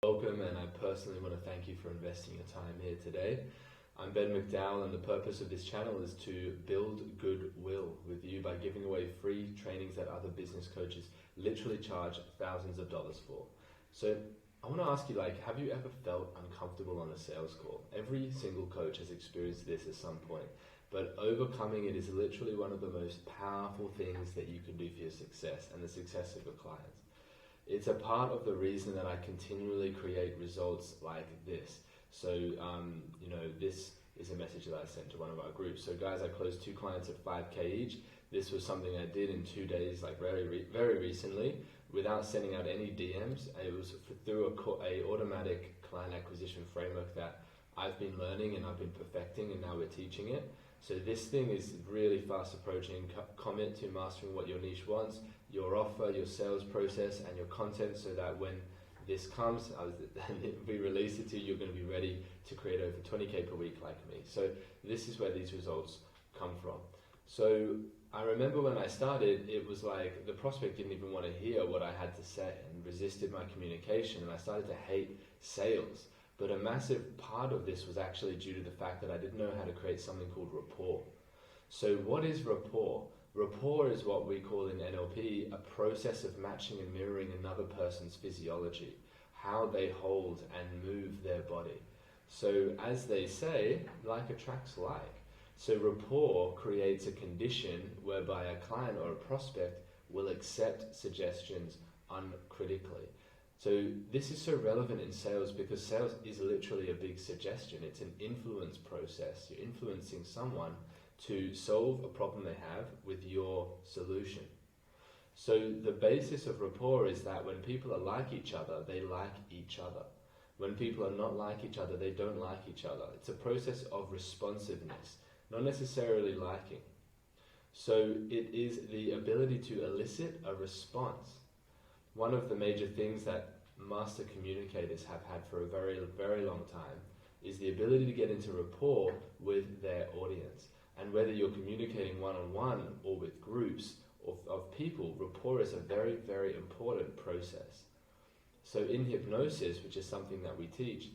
Welcome, and I personally want to thank you for investing your time here today. I'm Ben McDowell, and the purpose of this channel is to build goodwill with you by giving away free trainings that other business coaches literally charge thousands of dollars for. So I want to ask you, have you ever felt uncomfortable on a sales call? Every single coach has experienced this at some point, but overcoming it is literally one of the most powerful things that you can do for your success and the success of your clients. It's a part of the reason that I continually create results like this. So, this is a message that I sent to one of our groups. So guys, I closed 2 clients at 5K each. This was something I did in 2 days, very recently, without sending out any DMs. It was through a automatic client acquisition framework that I've been learning and I've been perfecting, and now we're teaching it. So this thing is really fast approaching. Commit to mastering what your niche wants, your offer, your sales process, and your content, so that when this comes and we release it to you, you're going to be ready to create over 20K per week like me. So this is where these results come from. So I remember when I started, it was like the prospect didn't even want to hear what I had to say and resisted my communication, and I started to hate sales. But a massive part of this was actually due to the fact that I didn't know how to create something called rapport. So what is rapport? Rapport is what we call in NLP a process of matching and mirroring another person's physiology, how they hold and move their body. So as they say, like attracts like. So rapport creates a condition whereby a client or a prospect will accept suggestions uncritically. So this is so relevant in sales because sales is literally a big suggestion. It's an influence process. You're influencing someone to solve a problem they have with your solution. So the basis of rapport is that when people are like each other, they like each other. When people are not like each other, they don't like each other. It's a process of responsiveness, not necessarily liking. So it is the ability to elicit a response. One of the major things that master communicators have had for a very, very long time is the ability to get into rapport with their audience. And whether you're communicating one-on-one or with groups of people, rapport is a very, very important process. So in hypnosis, which is something that we teach,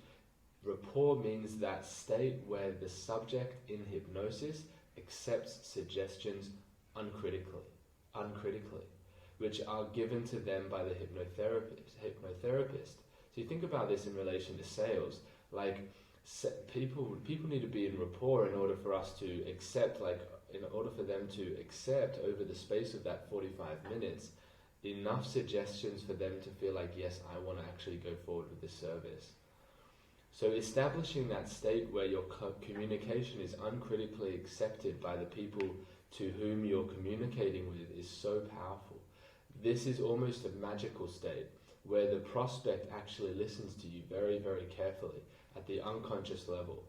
rapport means that state where the subject in hypnosis accepts suggestions uncritically, which are given to them by the hypnotherapist. So you think about this in relation to sales, people need to be in rapport in order for us to accept, in order for them to accept over the space of that 45 minutes, enough suggestions for them to feel like, yes, I want to actually go forward with this service. So establishing that state where your communication is uncritically accepted by the people to whom you're communicating with is so powerful. This is almost a magical state where the prospect actually listens to you very, very carefully at the unconscious level.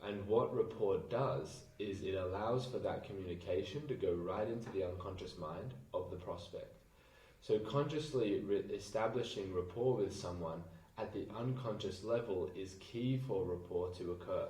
And what rapport does is it allows for that communication to go right into the unconscious mind of the prospect. So consciously establishing rapport with someone at the unconscious level is key for rapport to occur.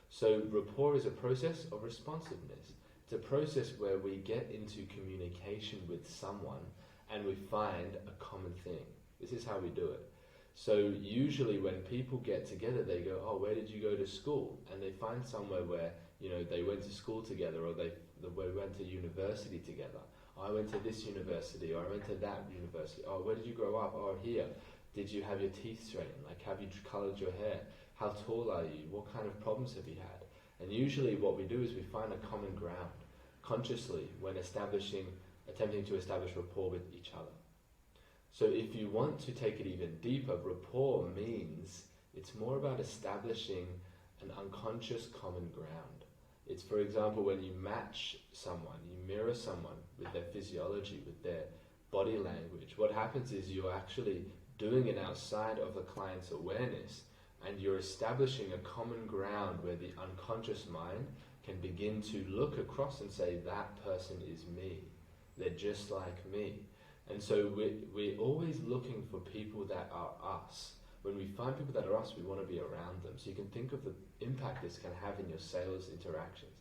So rapport is a process of responsiveness. It's a process where we get into communication with someone and we find a common thing. This is how we do it. So usually when people get together, they go, oh, where did you go to school? And they find somewhere where, they went to school together, or they went to university together. Oh, I went to this university, or I went to that university. Oh, where did you grow up? Oh, here. Did you have your teeth straightened? Have you colored your hair? How tall are you? What kind of problems have you had? And usually what we do is we find a common ground consciously when attempting to establish rapport with each other. So if you want to take it even deeper, rapport means it's more about establishing an unconscious common ground. It's, for example, when you match someone, you mirror someone with their physiology, with their body language. What happens is you're actually doing it outside of the client's awareness, and you're establishing a common ground where the unconscious mind can begin to look across and say, that person is me. They're just like me. And so we're always looking for people that are us. When we find people that are us, we want to be around them. So you can think of the impact this can have in your sales interactions.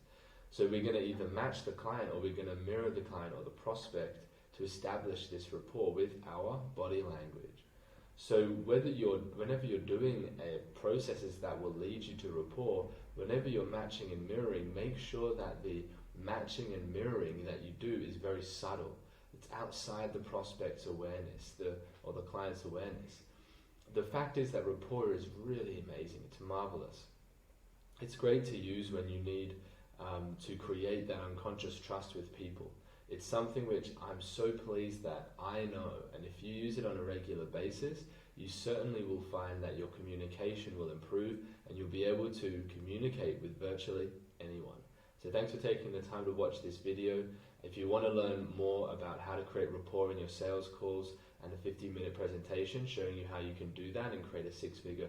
So we're going to either match the client, or we're going to mirror the client or the prospect to establish this rapport with our body language. So whenever you're doing processes that will lead you to rapport, whenever you're matching and mirroring, make sure that the matching and mirroring that you do is very subtle. It's outside the prospect's awareness, or the client's awareness. The fact is that rapport is really amazing. It's marvelous. It's great to use when you need to create that unconscious trust with people. It's something which I'm so pleased that I know, and if you use it on a regular basis, you certainly will find that your communication will improve and you'll be able to communicate with virtually anyone. So thanks for taking the time to watch this video. If you want to learn more about how to create rapport in your sales calls and a 15-minute presentation showing you how you can do that and create a six-figure,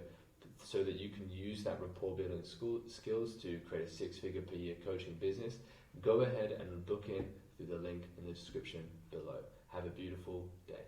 so that you can use that rapport building skills to create a six-figure per year coaching business, go ahead and book in through the link in the description below. Have a beautiful day.